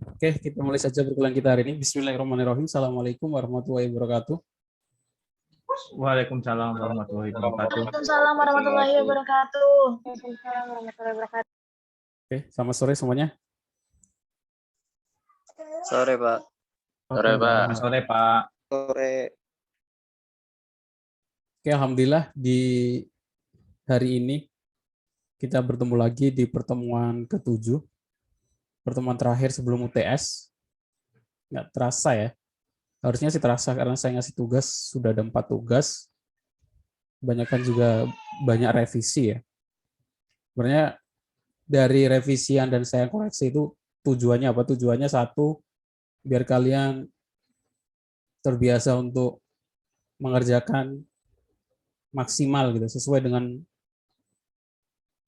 Oke, kita mulai saja perkuliahan kita hari ini. Bismillahirrahmanirrahim. Assalamualaikum warahmatullahi wabarakatuh. Waalaikumsalam warahmatullahi wabarakatuh. Waalaikumsalam warahmatullahi wabarakatuh. Waalaikumsalam warahmatullahi wabarakatuh. Oke, selamat sore semuanya. Sore, Pak. Sore, Pak. Sore, Pak. Sore. Oke, alhamdulillah di hari ini kita bertemu lagi di pertemuan ke-7. Pertemuan terakhir sebelum UTS. Nggak terasa ya. Harusnya sih terasa karena saya ngasih tugas, sudah ada 4 tugas. Kebanyakan juga banyak revisi ya. Sebenarnya dari revisian dan saya koreksi itu tujuannya apa? Tujuannya satu, biar kalian terbiasa untuk mengerjakan maksimal gitu, sesuai dengan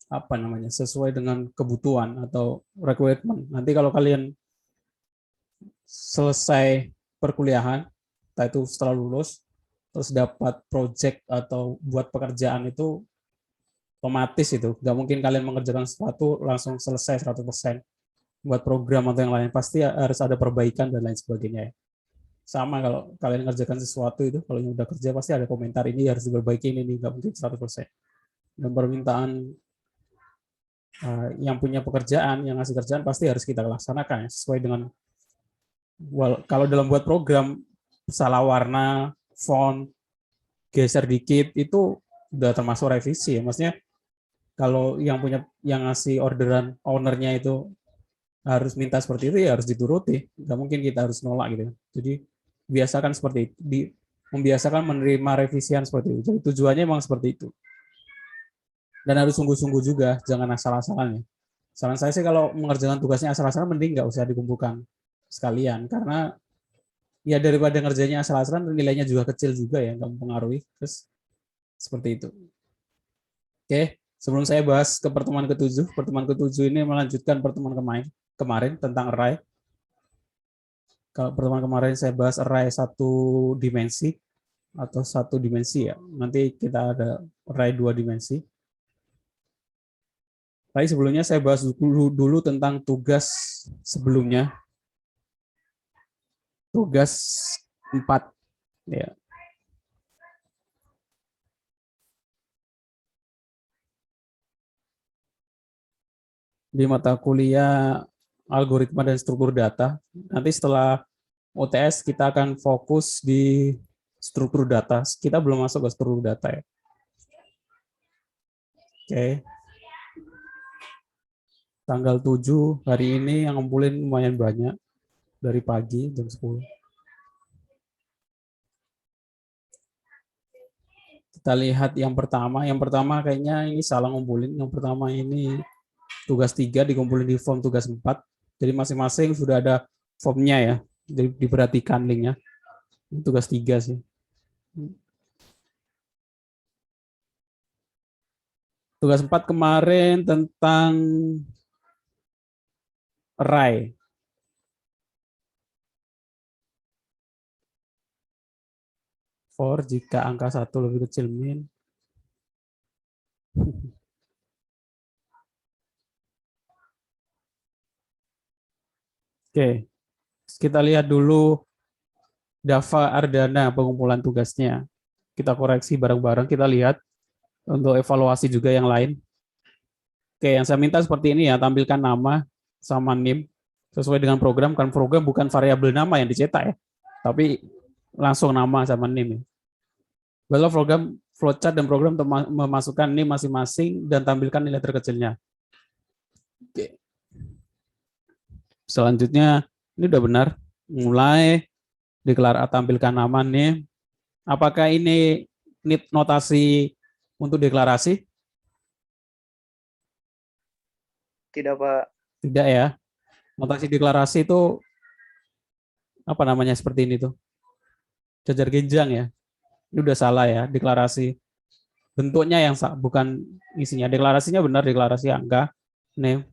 apa namanya, sesuai dengan kebutuhan atau requirement. Nanti kalau kalian selesai perkuliahan, entah itu setelah lulus, terus dapat project atau buat pekerjaan itu otomatis itu. Nggak mungkin kalian mengerjakan sesuatu langsung selesai 100%. Buat program atau yang lain, pasti harus ada perbaikan dan lain sebagainya. Sama kalau kalian mengerjakan sesuatu itu, kalau yang udah kerja pasti ada komentar, ini harus diperbaiki, ini nggak mungkin 100%. Dan permintaan yang punya pekerjaan, yang ngasih kerjaan pasti harus kita laksanakan ya, sesuai dengan kalau dalam buat program salah warna, font, geser dikit itu udah termasuk revisi ya. Maksudnya kalau yang ngasih orderan ownernya itu harus minta seperti itu ya harus dituruti. Nggak mungkin kita harus nolak gitu. Jadi biasakan seperti itu, membiasakan menerima revisian seperti itu. Jadi tujuannya memang seperti itu. Dan harus sungguh-sungguh juga, jangan asal-asalan ya. Saran saya sih kalau mengerjakan tugasnya asal-asalan mending nggak usah dikumpulkan sekalian, karena ya daripada ngerjainnya asal-asalan nilainya juga kecil juga ya, nggak mempengaruhi. Terus seperti itu. Oke, sebelum saya bahas ke pertemuan ke-7 ini melanjutkan pertemuan kemarin tentang array. Kalau pertemuan kemarin saya bahas array 1 dimensi atau 1 dimensi ya. Nanti kita ada array 2 dimensi. Tapi sebelumnya saya bahas dulu tentang tugas sebelumnya. Tugas 4 ya. Di mata kuliah algoritma dan struktur data. Nanti setelah UTS kita akan fokus di struktur data. Kita belum masuk ke struktur data ya. Oke. Tanggal 7 hari ini yang ngumpulin lumayan banyak dari pagi jam 10. Kita lihat yang pertama. Yang pertama kayaknya ini salah ngumpulin. Yang pertama ini tugas 3 dikumpulin di form tugas 4. Jadi masing-masing sudah ada formnya ya. Jadi diperhatikan linknya. Ini tugas 3 sih. Tugas 4 kemarin tentang array. For jika angka 1 lebih kecil min. Oke, kita lihat dulu Dava Ardana pengumpulan tugasnya. Kita koreksi bareng-bareng, kita lihat untuk evaluasi juga yang lain. Oke, yang saya minta seperti ini ya, tampilkan nama sama NIM sesuai dengan program. Kan program bukan variabel nama yang dicetak ya, tapi langsung nama sama NIM. Kalau program flowchart dan program memasukkan NIM masing-masing dan tampilkan nilai terkecilnya. Oke. Selanjutnya, ini udah benar. Mulai tampilkan nama NIM. Apakah ini notasi untuk deklarasi? Tidak, Pak. Tidak ya. Notasi deklarasi itu apa namanya seperti ini tuh? Jajar genjang ya. Ini udah salah ya, deklarasi. Bentuknya yang bukan isinya. Deklarasinya benar, deklarasi angka. Name.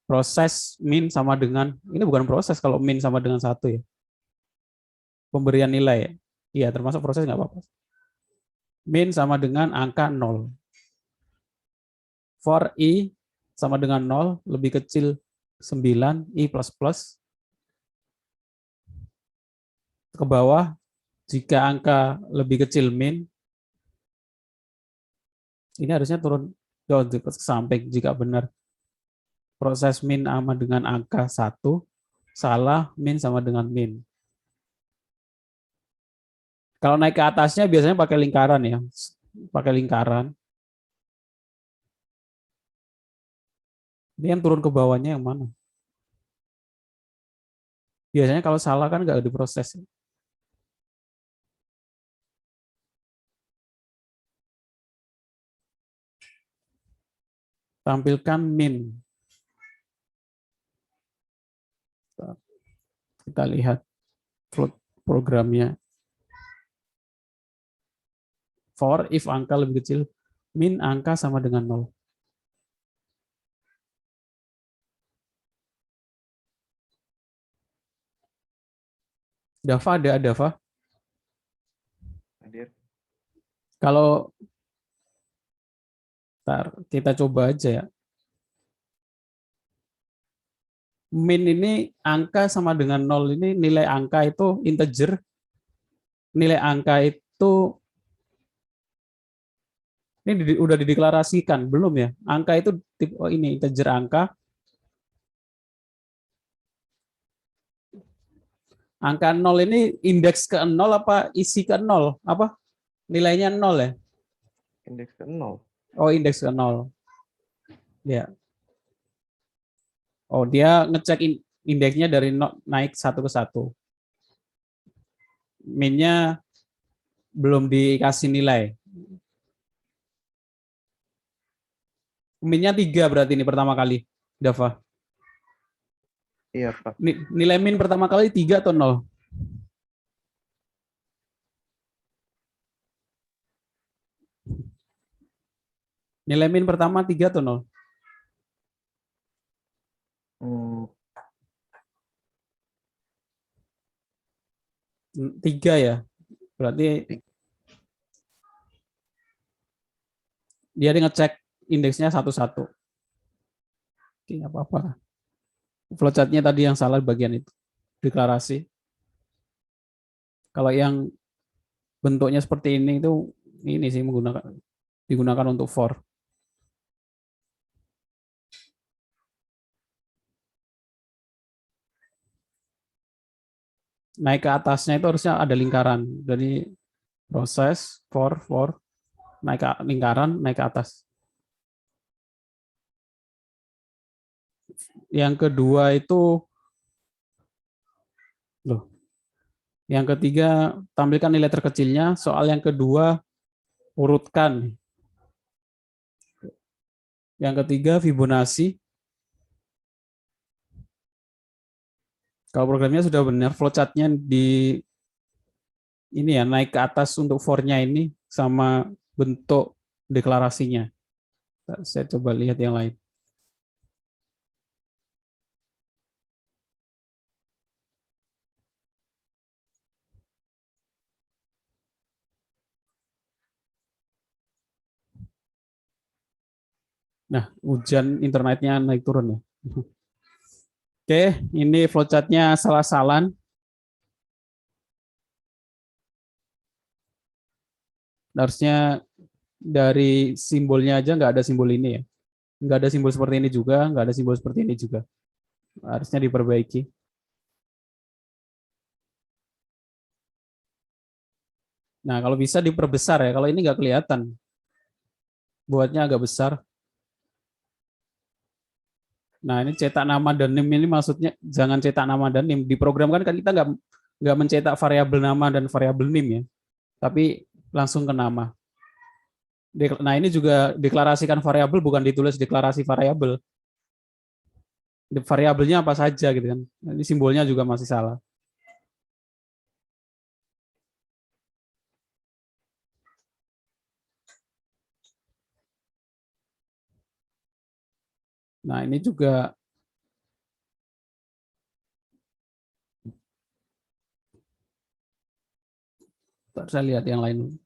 Proses min sama dengan, ini bukan proses kalau min sama dengan 1 ya. Pemberian nilai ya. Iya, termasuk proses nggak apa-apa. Min sama dengan angka 0. For i sama dengan 0 lebih kecil 9, i plus plus ke bawah jika angka lebih kecil min. Ini harusnya turun ke samping jika benar. Proses min sama dengan angka 1, salah min sama dengan min. Kalau naik ke atasnya biasanya pakai lingkaran ya. Pakai lingkaran. Ini yang turun ke bawahnya yang mana? Biasanya kalau salah kan nggak diproses. Tampilkan min. Kita lihat programnya. For if angka lebih kecil, min angka sama dengan 0. Dava ada, Dava? Hadir. Kalau kita coba aja ya. Min ini angka sama dengan 0 ini nilai angka itu integer. Nilai angka itu ini udah dideklarasikan belum ya? Angka itu oh ini integer angka. Angka 0 ini indeks ke 0 apa isi ke 0? Apa? Nilainya 0 ya? Indeks ke 0. Oh, indeks ke 0. Ya. Oh, dia ngecek indeksnya dari naik 1 ke 1. Min-nya belum dikasih nilai. Min-nya 3 berarti ini pertama kali, Dava. Iya, Pak. Nilai min pertama kali 3 atau 0? Nilai min pertama 3 atau 0? 3 ya. Berarti dia ngecek indeksnya 1-1. Oke, nggak apa-apa. Flowchart-nya tadi yang salah bagian itu. Deklarasi. Kalau yang bentuknya seperti ini itu ini sih digunakan untuk for. Naik ke atasnya itu harusnya ada lingkaran. Jadi proses for naik ke lingkaran, naik ke atas. Yang kedua itu yang ketiga tampilkan nilai terkecilnya. Soal yang kedua urutkan. Yang ketiga Fibonacci. Kalau programnya sudah benar, flowchart-nya di ini ya naik ke atas untuk for-nya ini sama bentuk deklarasinya. Saya coba lihat yang lain. Nah, hujan internetnya naik turun ya. Oke, ini flowchart-nya salah-salan. Harusnya dari simbolnya aja nggak ada simbol ini ya. Nggak ada simbol seperti ini juga, nggak ada simbol seperti ini juga. Harusnya diperbaiki. Nah, kalau bisa diperbesar ya. Kalau ini nggak kelihatan. Buatnya agak besar. Nah, ini cetak nama dan NIM ini maksudnya jangan cetak nama dan NIM. Di program kan kita nggak mencetak variabel nama dan variabel NIM ya. Tapi langsung ke nama. Nah, ini juga deklarasikan variabel bukan ditulis deklarasi variabel. Variabelnya apa saja gitu kan. Ini simbolnya juga masih salah. Nah, ini juga saya lihat yang lain.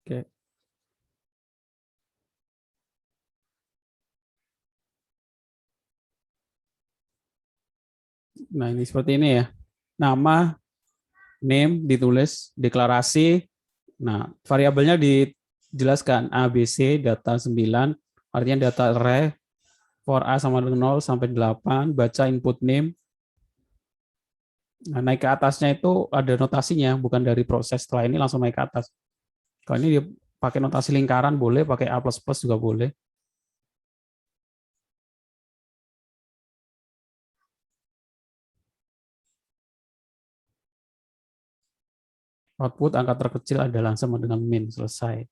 Oke. Nah, ini seperti ini ya. Nama, name ditulis, deklarasi. Nah, variabelnya dijelaskan A, B, C, data 9, artinya data array for A sama dengan 0 sampai 8, baca input name. Nah, naik ke atasnya itu ada notasinya, bukan dari proses. Setelah ini langsung naik ke atas. Kalau ini dia pakai notasi lingkaran boleh, pakai A++ juga boleh. Output angka terkecil adalah sama dengan min, selesai.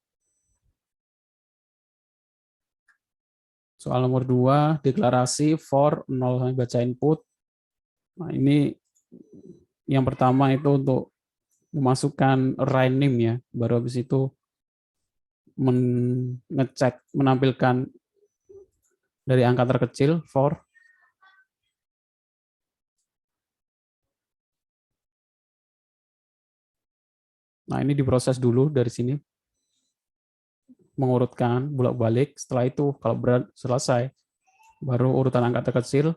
Soal nomor 2, deklarasi for 0 sampai baca input. Nah, ini yang pertama itu untuk memasukkan array name ya, baru habis itu mengecek, menampilkan dari angka terkecil for. Nah, ini diproses dulu dari sini, mengurutkan bolak-balik. Setelah itu kalau selesai, baru urutan angka terkecil,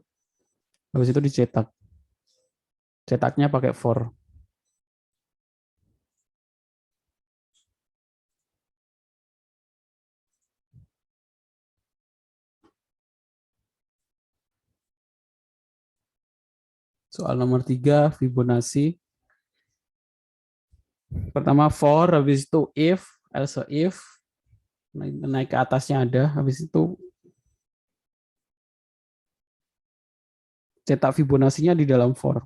habis itu dicetak. Cetaknya pakai for. Soal nomor 3, Fibonacci. Pertama for, habis itu if, else if, naik ke atasnya ada, habis itu cetak Fibonacci-nya di dalam for.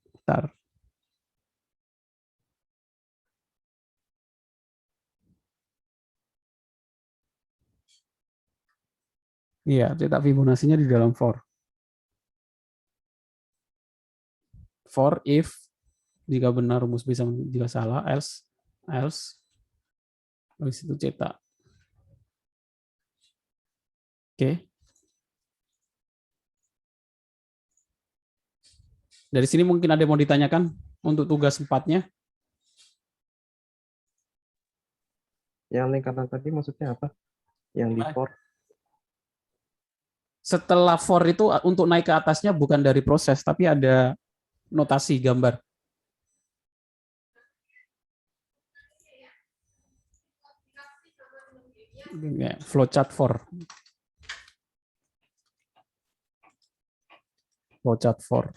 Bentar. Iya, cetak Fibonacci-nya di dalam for. For if, jika benar rumus bisa, jika salah, else, habis itu cetak. Oke. Dari sini mungkin ada yang mau ditanyakan untuk tugas 4-nya. Yang lingkaran tadi maksudnya apa? Yang di for? Setelah for itu untuk naik ke atasnya bukan dari proses, tapi ada notasi gambar. Flowchart for. Flowchart for.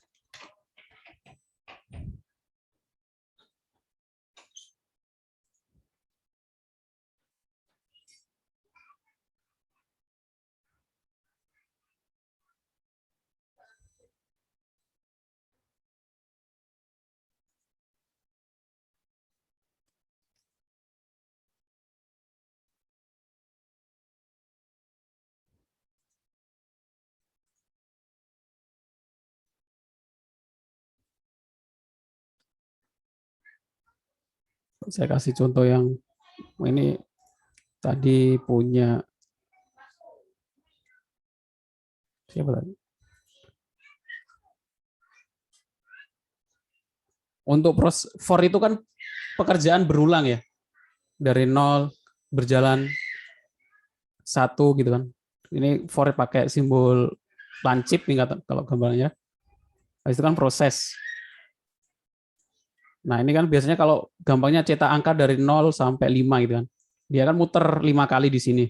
Saya kasih contoh yang ini tadi punya siapa tadi? Untuk for itu kan pekerjaan berulang ya. Dari 0 berjalan 1 gitu kan. Ini for pakai simbol lancip nih kalau gambarnya. Habis itu kan proses. Nah, ini kan biasanya kalau gampangnya cetak angka dari 0 sampai 5 gitu kan. Dia kan muter 5 kali di sini.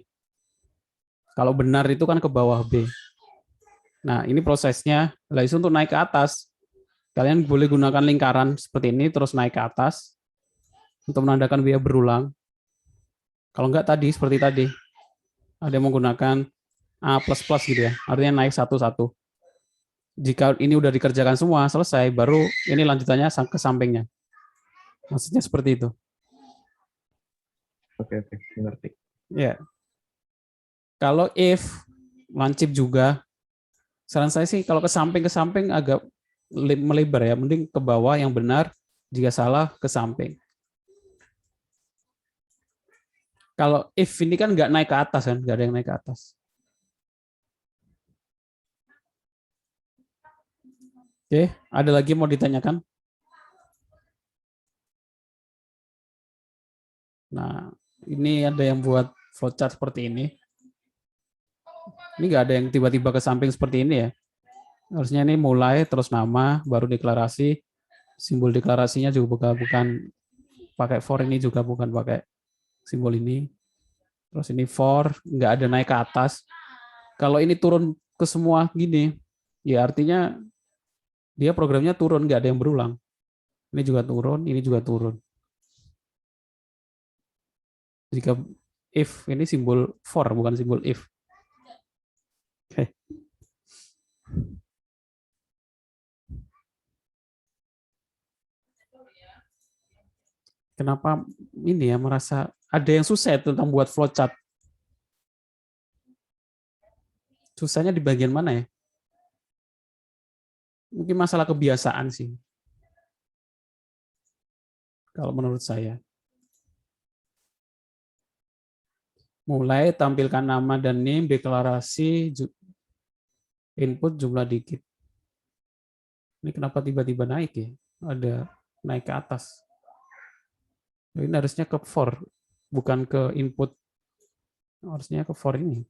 Kalau benar itu kan ke bawah B. Nah, ini prosesnya. Nah, itu untuk naik ke atas. Kalian boleh gunakan lingkaran seperti ini, terus naik ke atas. Untuk menandakan biaya berulang. Kalau enggak tadi, seperti tadi. Ada yang menggunakan A++ gitu ya. Artinya naik satu-satu. Jika ini udah dikerjakan semua, selesai, baru ini lanjutannya ke sampingnya. Maksudnya seperti itu. Oke, mengerti. Ya. Kalau if lancip juga, saran saya sih kalau ke samping agak melebar ya, mending ke bawah yang benar, jika salah ke samping. Kalau if ini kan nggak naik ke atas kan, nggak ada yang naik ke atas. Oke, ada lagi mau ditanyakan? Nah, ini ada yang buat flowchart seperti ini. Ini nggak ada yang tiba-tiba ke samping seperti ini ya. Harusnya ini mulai terus nama, baru deklarasi. Simbol deklarasinya juga bukan pakai for, ini juga bukan pakai simbol ini. Terus ini for, nggak ada naik ke atas. Kalau ini turun ke semua gini, ya artinya dia programnya turun, nggak ada yang berulang. Ini juga turun, ini juga turun. Jika if, ini simbol for, bukan simbol if. Oke. Kenapa ini ya merasa ada yang susah tentang buat flowchart? Susahnya di bagian mana ya? Mungkin masalah kebiasaan sih. Kalau menurut saya. Mulai tampilkan nama dan name, deklarasi, input jumlah dikit. Ini kenapa tiba-tiba naik ya? Ada naik ke atas. Ini harusnya ke for, bukan ke input. Harusnya ke for ini.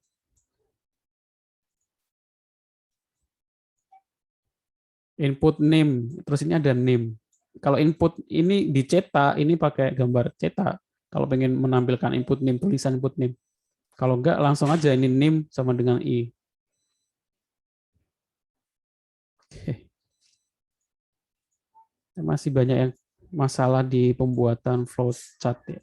Input name, terus ini ada name. Kalau input ini dicetak, ini pakai gambar cetak. Kalau pengen menampilkan input name, tulisan input name. Kalau enggak, langsung aja ini name sama dengan i. Oke. Masih banyak yang masalah di pembuatan flowchart ya.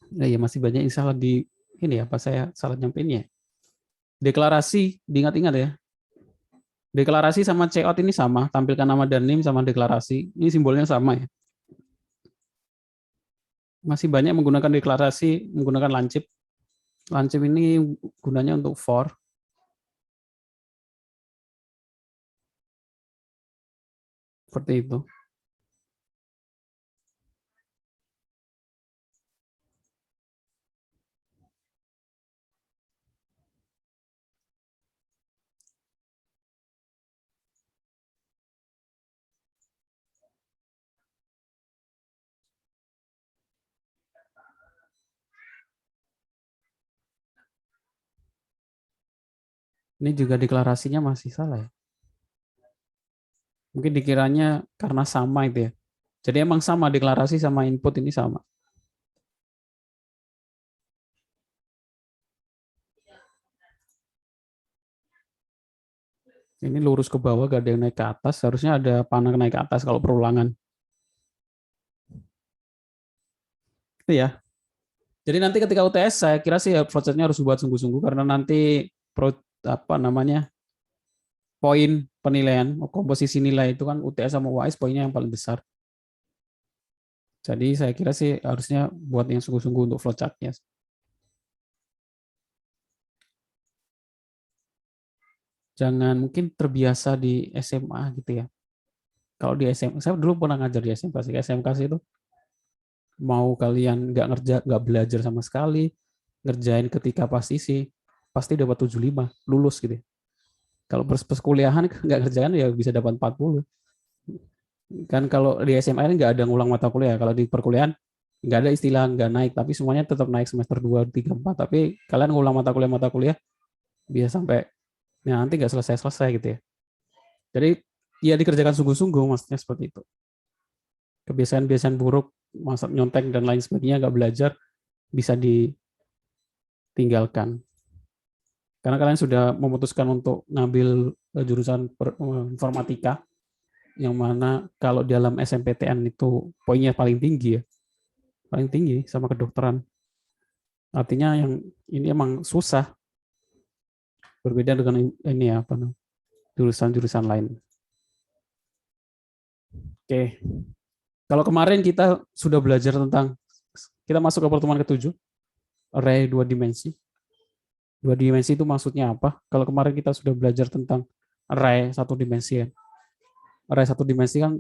Nah, ya masih banyak yang salah di ini ya, apa saya salah nyampeinnya. Deklarasi, diingat-ingat ya. Deklarasi sama checkout ini sama, tampilkan nama dan name sama deklarasi. Ini simbolnya sama ya. Masih banyak menggunakan deklarasi, menggunakan lancip. Lancip ini gunanya untuk for. Seperti itu. Ini juga deklarasinya masih salah ya. Mungkin dikiranya karena sama itu ya. Jadi emang sama, deklarasi sama input ini sama. Ini lurus ke bawah, gak ada yang naik ke atas. Harusnya ada panah naik ke atas kalau perulangan. Itu ya. Jadi nanti ketika UTS saya kira sih prosesnya harus buat sungguh-sungguh karena nanti poin penilaian komposisi nilai itu kan UTS sama UAS poinnya yang paling besar. Jadi saya kira sih harusnya buat yang sungguh-sungguh untuk flowchart-nya. Jangan mungkin terbiasa di SMA gitu ya. Kalau di SMA, saya dulu pernah ngajar di SMK sih. SMK sih itu mau kalian nggak belajar sama sekali, ngerjain ketika pasti dapat 75, lulus gitu. Kalau pas kuliahan nggak kerjaan ya bisa dapat 40. Kan kalau di SMA ini nggak ada ngulang mata kuliah. Kalau di perkuliahan nggak ada istilah nggak naik, tapi semuanya tetap naik semester 2, 3, 4. Tapi kalian ngulang mata kuliah bisa sampai ya nanti nggak selesai gitu ya. Jadi ya dikerjakan sungguh-sungguh, maksudnya seperti itu. Kebiasaan-kebiasaan buruk, masa nyontek dan lain sebagainya nggak belajar bisa ditinggalkan. Karena kalian sudah memutuskan untuk ngambil jurusan informatika, yang mana kalau dalam SMPTN itu poinnya paling tinggi ya, paling tinggi sama kedokteran. Artinya yang ini emang susah, berbeda dengan ini ya apa jurusan-jurusan lain. Oke, kalau kemarin kita sudah belajar tentang, kita masuk ke pertemuan ke-7, array 2 dimensi. 2 dimensi itu maksudnya apa? Kalau kemarin kita sudah belajar tentang array 1 dimensi ya. Array 1 dimensi kan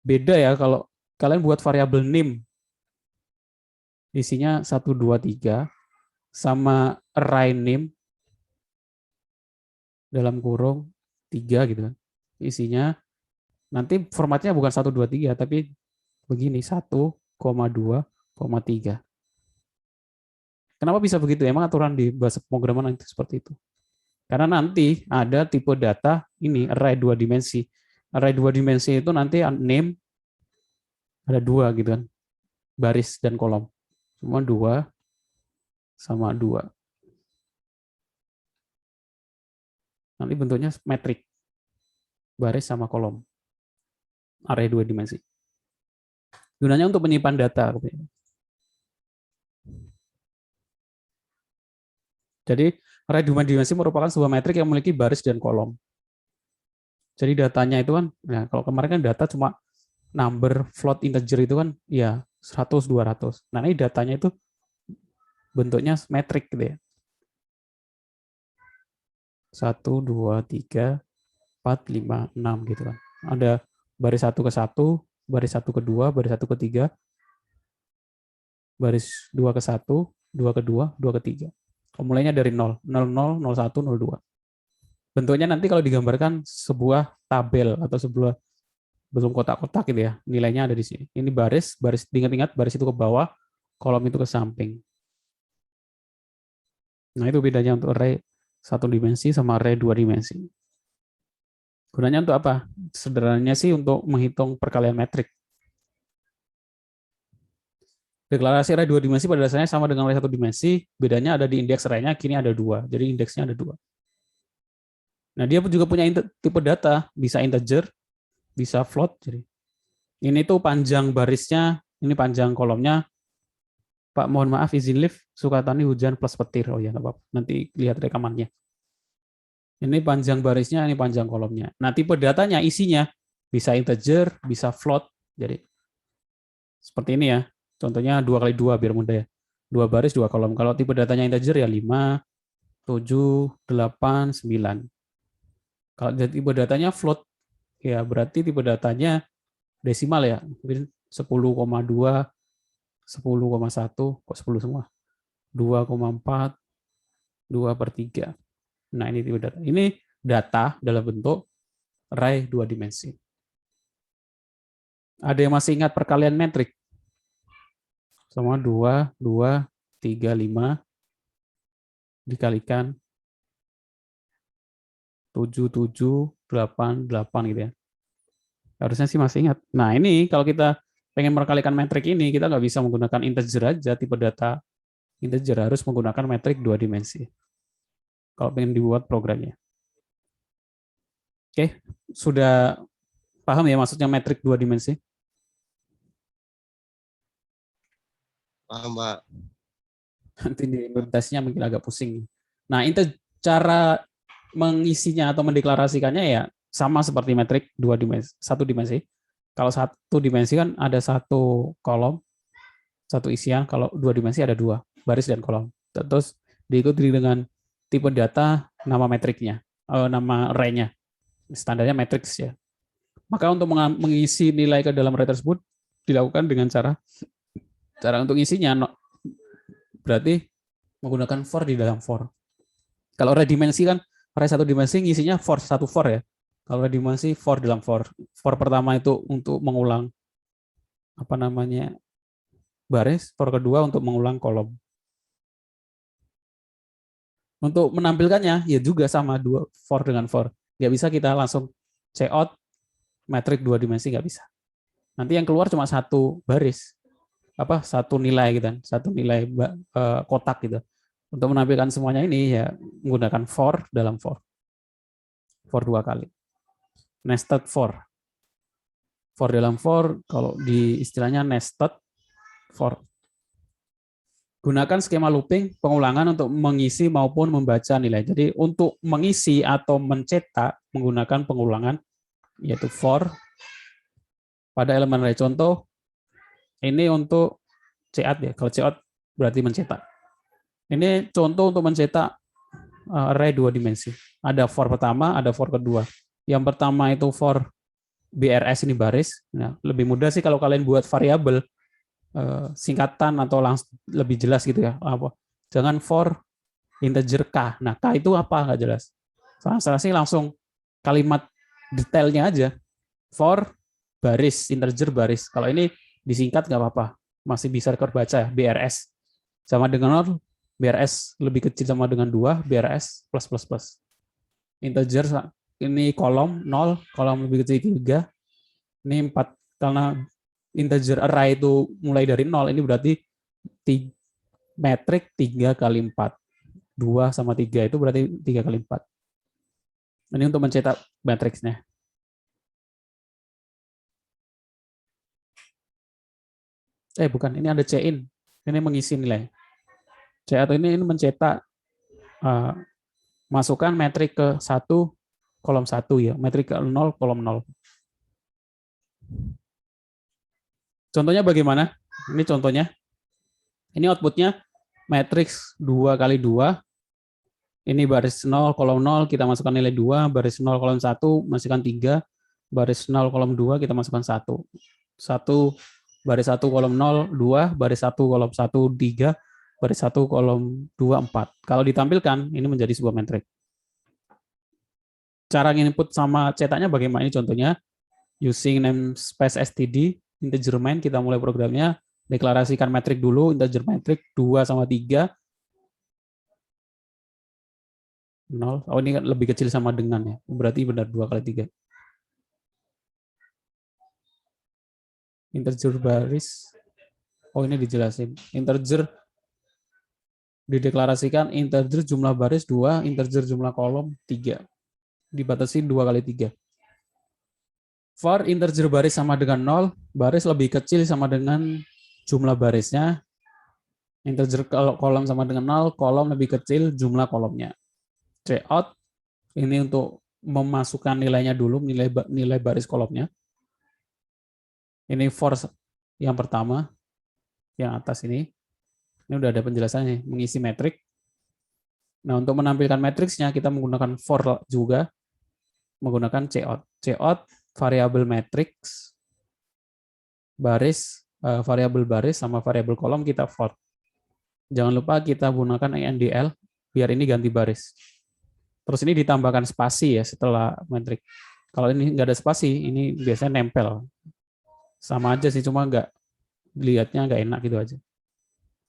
beda ya kalau kalian buat variabel name. Isinya 1, 2, 3 sama array name dalam kurung 3 gitu kan. Isinya nanti formatnya bukan 1, 2, 3 tapi begini 1,2,3. Kenapa bisa begitu? Emang aturan di bahasa pemrograman itu seperti itu. Karena nanti ada tipe data ini array 2 dimensi. Array 2 dimensi itu nanti name ada 2 gitu kan. Baris dan kolom. Semua 2 sama 2. Nanti bentuknya metrik. Baris sama kolom. Array 2 dimensi. Gunanya untuk menyimpan data. Jadi array 2 dimensi merupakan sebuah metrik yang memiliki baris dan kolom. Jadi datanya itu kan, nah kalau kemarin kan data cuma number float integer itu kan, ya 100, 200. Nah ini datanya itu bentuknya metrik gitu ya. 1, 2, 3, 4, 5, 6 gitu kan. Ada baris 1 ke 1, baris 1 ke 2, baris 1 ke 3, baris 2 ke 1, 2 ke 2, 2 ke 3. Mulainya dari 0, 00, 01, 02. Bentuknya nanti kalau digambarkan sebuah tabel atau sebuah belum kotak-kotak gitu ya, nilainya ada di sini. Ini baris, ingat-ingat baris itu ke bawah, kolom itu ke samping. Nah itu bedanya untuk array 1 dimensi sama array 2 dimensi. Gunanya untuk apa? Sederhananya sih untuk menghitung perkalian metrik. Deklarasi array 2 dimensi pada dasarnya sama dengan array 1 dimensi, bedanya ada di indeks array-nya, kini ada 2. Jadi indeksnya ada 2. Nah, dia juga punya tipe data, bisa integer, bisa float. Jadi ini tuh panjang barisnya, ini panjang kolomnya. Pak, mohon maaf izin lift, Sukatani hujan plus petir. Oh ya, nggak apa-apa. Nanti lihat rekamannya. Ini panjang barisnya, ini panjang kolomnya. Nah, tipe datanya, isinya bisa integer, bisa float. Jadi seperti ini ya. Contohnya 2 kali 2 biar mudah ya. 2 baris, 2 kolom. Kalau tipe datanya integer ya 5, 7, 8, 9. Kalau tipe datanya float, ya berarti tipe datanya desimal ya. 10,2, 10,1, kok 10 semua? 2,4, 2/3. Nah ini tipe data. Ini data dalam bentuk array 2 dimensi. Ada yang masih ingat perkalian metrik? Sama 2, 2, 3, 5 dikalikan 7, 7, 8, 8 gitu ya. Harusnya sih masih ingat. Nah ini kalau kita pengen merekalikan metrik ini, kita nggak bisa menggunakan integer aja, tipe data integer, harus menggunakan metrik 2 dimensi. Kalau pengen dibuat programnya. Oke, sudah paham ya maksudnya metrik 2 dimensi? Paham, Pak. Nanti di tesnya mungkin agak pusing. Nah, cara mengisinya atau mendeklarasikannya ya sama seperti metrik 2 dimensi, 1 dimensi. Kalau 1 dimensi kan ada 1 kolom, 1 isian. Kalau 2 dimensi ada 2 baris dan kolom. Terus diikuti dengan tipe data, nama metriknya, nama array-nya. Standarnya matriks ya. Maka untuk mengisi nilai ke dalam array tersebut dilakukan dengan cara untuk isinya berarti menggunakan for di dalam for. Kalau array dimensi kan array 1 dimensi ngisinya for 1 for ya. Kalau array dimensi for dalam for. For pertama itu untuk mengulang baris, for kedua untuk mengulang kolom. Untuk menampilkannya ya juga sama for dengan for. Nggak bisa kita langsung cout metrik 2 dimensi, nggak bisa. Nanti yang keluar cuma 1 baris. 1 nilai gitu kan, 1 nilai kotak gitu. Untuk menampilkan semuanya ini ya menggunakan for dalam for. For 2 kali. Nested for. For dalam for, kalau di istilahnya nested for. Gunakan skema looping pengulangan untuk mengisi maupun membaca nilai. Jadi untuk mengisi atau mencetak menggunakan pengulangan yaitu for pada elemen array. Contoh ini untuk cout ya. Kalau cout berarti mencetak. Ini contoh untuk mencetak array 2 dimensi. Ada for pertama, ada for kedua. Yang pertama itu for BRS ini baris. Nah, lebih mudah sih kalau kalian buat variabel singkatan atau langsung lebih jelas gitu ya. Jangan for integer K. Nah, K itu apa? Nggak jelas. Saya sih langsung kalimat detailnya aja. For baris, integer baris. Kalau ini Disingkat nggak apa-apa. Masih bisa kebaca BRS. Sama dengan 0, BRS lebih kecil sama dengan 2, BRS plus plus plus. Integer ini kolom 0, kolom lebih kecil 3. Ini 4, karena integer array itu mulai dari 0, ini berarti metrik 3 kali 4. 2 sama 3 itu berarti 3 kali 4. Ini untuk mencetak matriksnya. Bukan, ini ada C-in. Ini mengisi nilai. C atau ini mencetak masukkan metrik ke 1 kolom 1 ya, metrik ke 0 kolom 0. Contohnya bagaimana? Ini contohnya. Ini outputnya matriks 2 kali 2. Ini baris 0 kolom 0 kita masukkan nilai 2, baris 0 kolom 1 masukkan 3, baris 0 kolom 2 kita masukkan 1. 1 baris 1 kolom 0 2, baris 1 kolom 1 3, baris 1 kolom 2 4. Kalau ditampilkan ini menjadi sebuah metrik. Cara input sama cetaknya bagaimana? Ini contohnya using namespace std integer main, kita mulai programnya, deklarasikan metrik dulu, integer metrik 2 sama 3 0. Oh, ini kan lebih kecil sama dengan ya. Berarti benar 2 kali 3. Integer baris. Oh, ini dijelasin. Integer dideklarasikan integer jumlah baris 2, integer jumlah kolom 3. Dibatasi 2 kali 3. For integer baris sama dengan 0, baris lebih kecil sama dengan jumlah barisnya. Integer kolom sama dengan 0, kolom lebih kecil jumlah kolomnya. Cout ini untuk memasukkan nilainya dulu, nilai baris kolomnya. Ini for yang pertama, yang atas ini. Ini udah ada penjelasannya, mengisi metrik. Nah, untuk menampilkan matriksnya, kita menggunakan for juga, menggunakan cout. Cout variabel matriks, baris, variabel baris sama variabel kolom kita for. Jangan lupa kita gunakan endl, biar ini ganti baris. Terus ini ditambahkan spasi ya setelah metrik. Kalau ini nggak ada spasi, ini biasanya nempel. Sama aja sih, cuma nggak, lihatnya nggak enak gitu aja.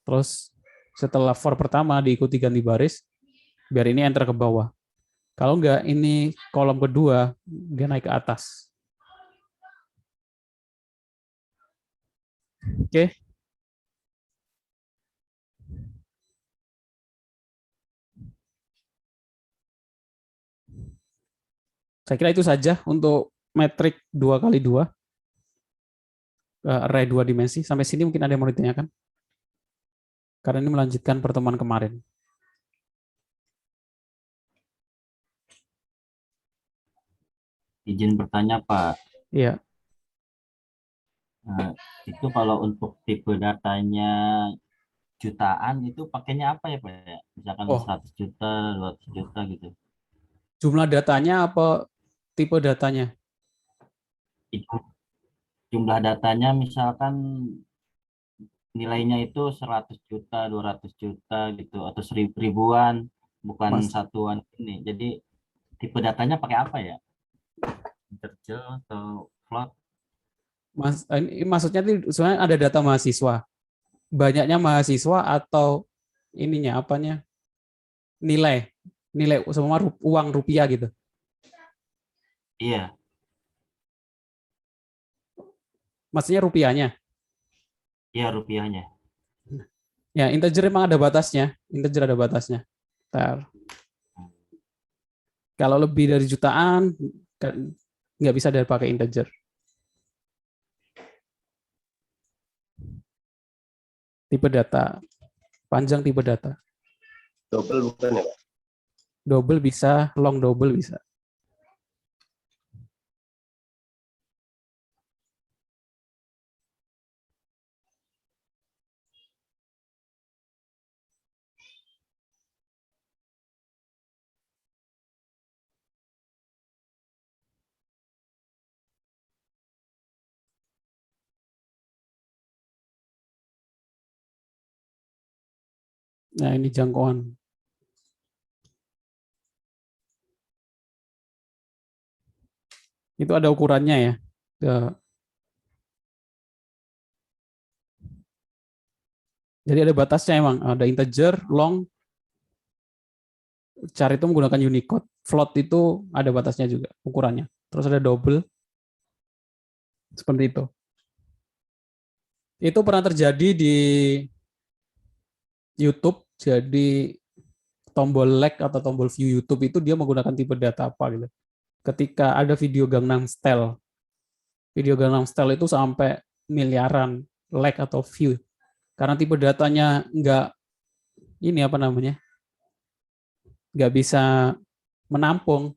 Terus setelah for pertama diikuti ganti baris, biar ini enter ke bawah. Kalau nggak, ini kolom kedua, dia naik ke atas. Oke. Saya kira itu saja untuk metrik 2 kali 2. Array 2 dimensi. Sampai sini mungkin ada yang mau ditanyakan? Karena ini melanjutkan pertemuan kemarin. Izin bertanya, Pak. Iya. Nah, itu kalau untuk tipe datanya jutaan itu pakainya apa ya, Pak? Misalkan Oh, 100 juta, 200 juta gitu. jumlah datanya apa tipe datanya? Itu jumlah datanya misalkan nilainya itu 100 juta, 200 juta gitu atau ribuan, bukan Mas, satuan ini. Jadi tipe datanya pakai apa ya? Integer atau float? ini maksudnya sebenarnya ada data mahasiswa. Banyaknya mahasiswa atau ininya apanya? Nilai semua uang rupiah gitu. Iya, Maksudnya rupiahnya. iya rupiahnya. Ya, integer emang ada batasnya. Integer ada batasnya. Ntar. Kalau lebih dari jutaan, nggak bisa dipakai integer. Tipe data. Panjang tipe data. Double bukan ya, Pak? Double bisa, long double bisa. Nah, ini jangkauan. Itu ada ukurannya ya. Jadi ada batasnya emang, ada integer, long, char itu menggunakan Unicode, float itu ada batasnya juga ukurannya. Terus ada double, seperti itu. Itu pernah terjadi di YouTube, jadi tombol like atau tombol view YouTube itu dia menggunakan tipe data apa gitu. Ketika ada video Gangnam Style itu sampai miliaran like atau view. Karena tipe datanya nggak bisa menampung,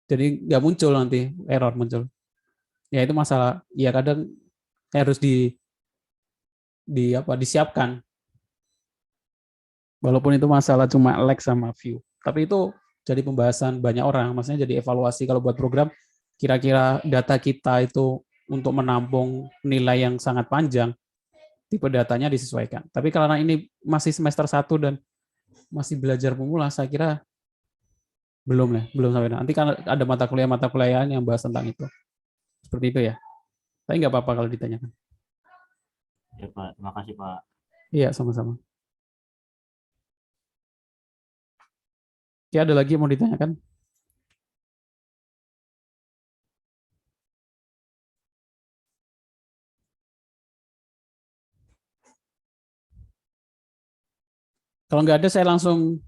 jadi nggak muncul, nanti error muncul. Ya itu masalah. Ya kadang harus disiapkan. Walaupun itu masalah cuma like sama view. Tapi itu jadi pembahasan banyak orang. Maksudnya jadi evaluasi kalau buat program, kira-kira data kita itu untuk menampung nilai yang sangat panjang, tipe datanya disesuaikan. Tapi karena ini masih semester 1 dan masih belajar pemula, saya kira belum sampai nanti kan ada mata kuliah yang bahas tentang itu. Seperti itu ya. Tapi nggak apa-apa kalau ditanyakan. Ya Pak, terima kasih Pak. Iya, sama-sama. Ya, ada lagi yang mau ditanyakan? Kalau nggak ada, saya langsung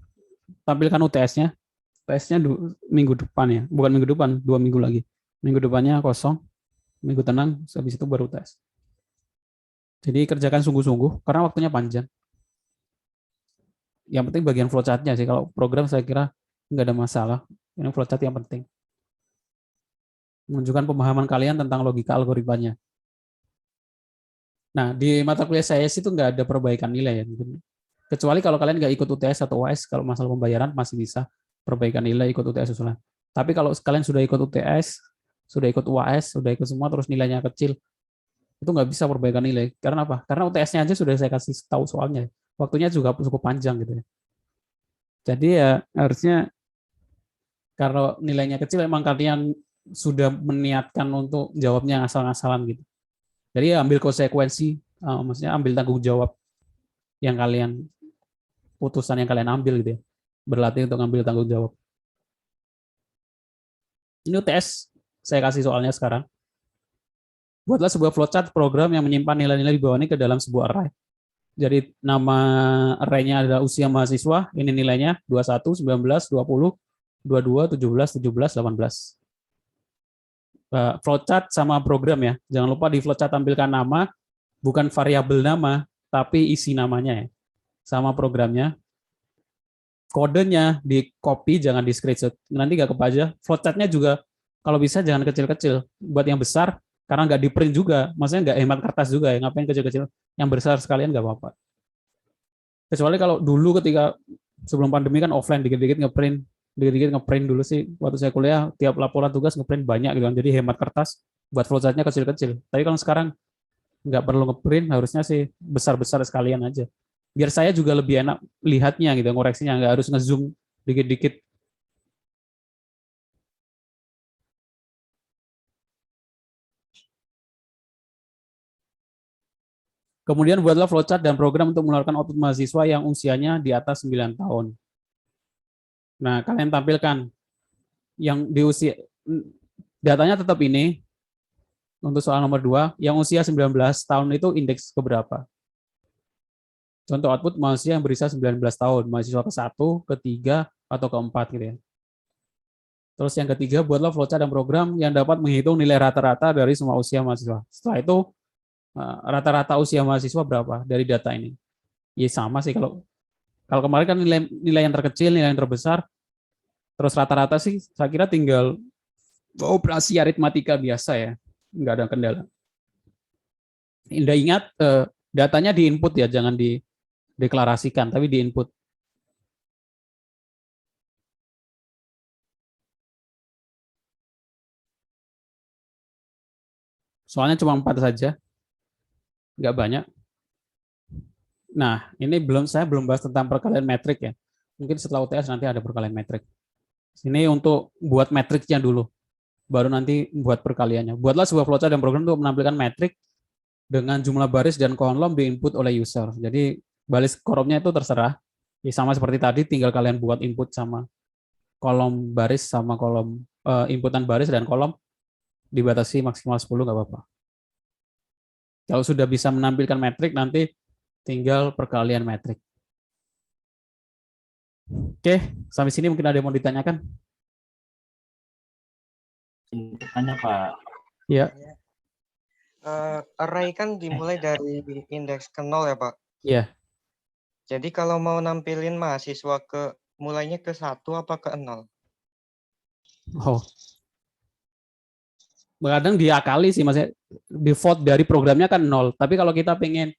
tampilkan UTS-nya. UTS-nya minggu depan ya. Bukan minggu depan, 2 minggu lagi. Minggu depannya kosong, minggu tenang, habis itu baru UTS. Jadi kerjakan sungguh-sungguh, karena waktunya panjang. Yang penting bagian flowchart-nya sih. Kalau program saya kira nggak ada masalah. Ini flowchart yang penting. Menunjukkan pemahaman kalian tentang logika algoritmanya. Nah, di mata kuliah saya itu nggak ada perbaikan nilai ya. Kecuali kalau kalian nggak ikut UTS atau UAS, kalau masalah pembayaran masih bisa perbaikan nilai ikut UTS susulan. Tapi kalau kalian sudah ikut UTS, sudah ikut UAS, sudah ikut semua, terus nilainya kecil, itu nggak bisa perbaikan nilai. Karena apa? Karena UTS-nya aja sudah saya kasih tahu soalnya. Waktunya juga cukup panjang gitu ya. Jadi ya harusnya kalau nilainya kecil, emang kalian sudah meniatkan untuk jawabnya asal-asalan gitu. Jadi ya ambil konsekuensi, maksudnya ambil tanggung jawab yang kalian, putusan yang kalian ambil gitu ya. Berlatih untuk ambil tanggung jawab. Ini UTS, saya kasih soalnya sekarang. Buatlah sebuah flowchart program yang menyimpan nilai-nilai di bawah ini ke dalam sebuah array. Jadi nama array-nya adalah usia mahasiswa, ini nilainya 21, 19, 20, 22, 17, 17, 18. Flowchart sama program ya. Jangan lupa di flowchart tampilkan nama, bukan variabel nama, tapi isi namanya ya. Sama programnya. Kodenya di copy, jangan di screenshot. Nanti nggak kebaca. Flowchart-nya juga kalau bisa jangan kecil-kecil. Buat yang besar, karena nggak di print juga. Maksudnya nggak hemat kertas juga ya. Ngapain kecil-kecil? Yang besar sekalian nggak apa-apa. Kecuali kalau dulu ketika sebelum pandemi kan offline, dikit-dikit ngeprint dulu sih. Waktu saya kuliah, tiap laporan tugas ngeprint banyak gitu kan. Jadi hemat kertas, buat flowchart-nya kecil-kecil. Tapi kalau sekarang nggak perlu ngeprint, harusnya sih besar-besar sekalian aja. Biar saya juga lebih enak lihatnya gitu, ngoreksinya, nggak harus ngezoom dikit-dikit. Kemudian buatlah flowchart dan program untuk mengeluarkan output mahasiswa yang usianya di atas 9 tahun. Nah, kalian tampilkan yang di usia, datanya tetap ini. Untuk soal nomor 2, yang usia 19 tahun itu indeks keberapa? Contoh output mahasiswa yang berusia 19 tahun, mahasiswa ke-1, ke-3, atau ke-4 gitu ya. Terus yang ketiga, buatlah flowchart dan program yang dapat menghitung nilai rata-rata dari semua usia mahasiswa. Setelah itu, rata-rata usia mahasiswa berapa dari data ini? Ya sama sih, kalau kemarin kan nilai yang terkecil, nilai yang terbesar, terus rata-rata sih saya kira tinggal operasi aritmatika biasa ya, nggak ada kendala. Indah ingat, datanya di input ya, jangan dideklarasikan, tapi di input. Soalnya cuma 4 saja, nggak banyak. Nah, ini saya belum bahas tentang perkalian metrik ya. Mungkin setelah UTS nanti ada perkalian metrik. Ini untuk buat metriknya dulu, baru nanti buat perkaliannya. Buatlah sebuah flowchart dan program untuk menampilkan metrik dengan jumlah baris dan kolom diinput oleh user. Jadi baris kolomnya itu terserah. Ya, sama seperti tadi, tinggal kalian buat input sama kolom baris sama kolom inputan baris dan kolom dibatasi maksimal 10 nggak apa-apa. Kalau sudah bisa menampilkan metrik, nanti tinggal perkalian metrik. Oke, sampai sini mungkin ada yang mau ditanyakan? Inputannya Pak. Ya, Array kan dimulai dari indeks ke 0 ya Pak. ya. Jadi kalau mau nampilin mahasiswa mulainya ke 1 apa ke 0? Oh. Kadang diakali sih, maksudnya default dari programnya kan 0. Tapi kalau kita pengen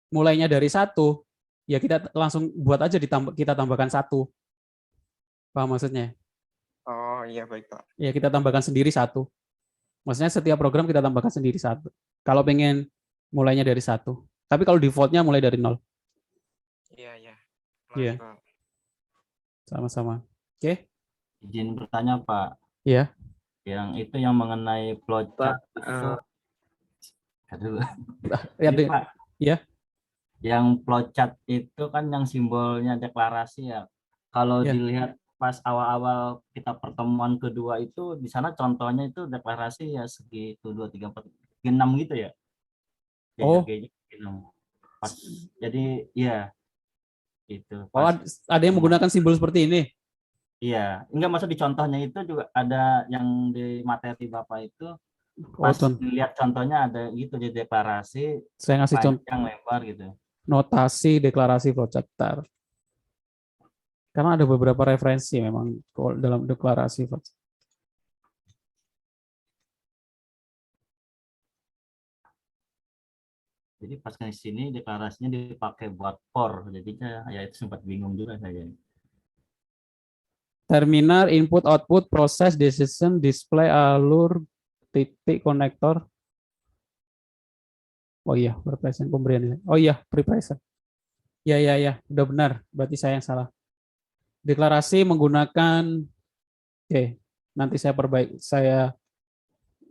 mulainya dari 1, ya kita langsung buat aja kita tambahkan 1. Paham maksudnya? Oh iya baik Pak. Ya kita tambahkan sendiri 1. Maksudnya setiap program kita tambahkan sendiri 1. Kalau pengen mulainya dari 1. Tapi kalau defaultnya mulai dari 0. Iya iya. Iya. Pak. Sama-sama. Oke? Izin bertanya Pak. Iya. Yang itu yang mengenai flowchart Pak, itu. Aduh. Ya, Ini, Pak. ya. Yang flowchart itu kan yang simbolnya deklarasi ya. Kalau Ya. dilihat pas awal-awal kita pertemuan kedua itu di sana contohnya itu deklarasi ya segi 1 2 3 4 6 gitu ya. Oh. Pas jadi ya itu. Oh, ada yang menggunakan simbol seperti ini. Iya, enggak maksud di contohnya itu juga ada yang di materi Bapak itu pas lihat contohnya ada gitu di deklarasi. Saya ngasih contoh yang lebar gitu. Notasi deklarasi flowchart. Karena ada beberapa referensi memang dalam deklarasi flowchart. Jadi pas ke sini deklarasinya dipakai buat for, jadinya ya itu sempat bingung juga saya. Terminal, input, output, proses, decision, display, alur, titik, konektor. Oh iya, prepresent pemberian nilai. Oh iya, prepresent. Ya, udah benar. Berarti saya yang salah. Deklarasi menggunakan, oke, nanti saya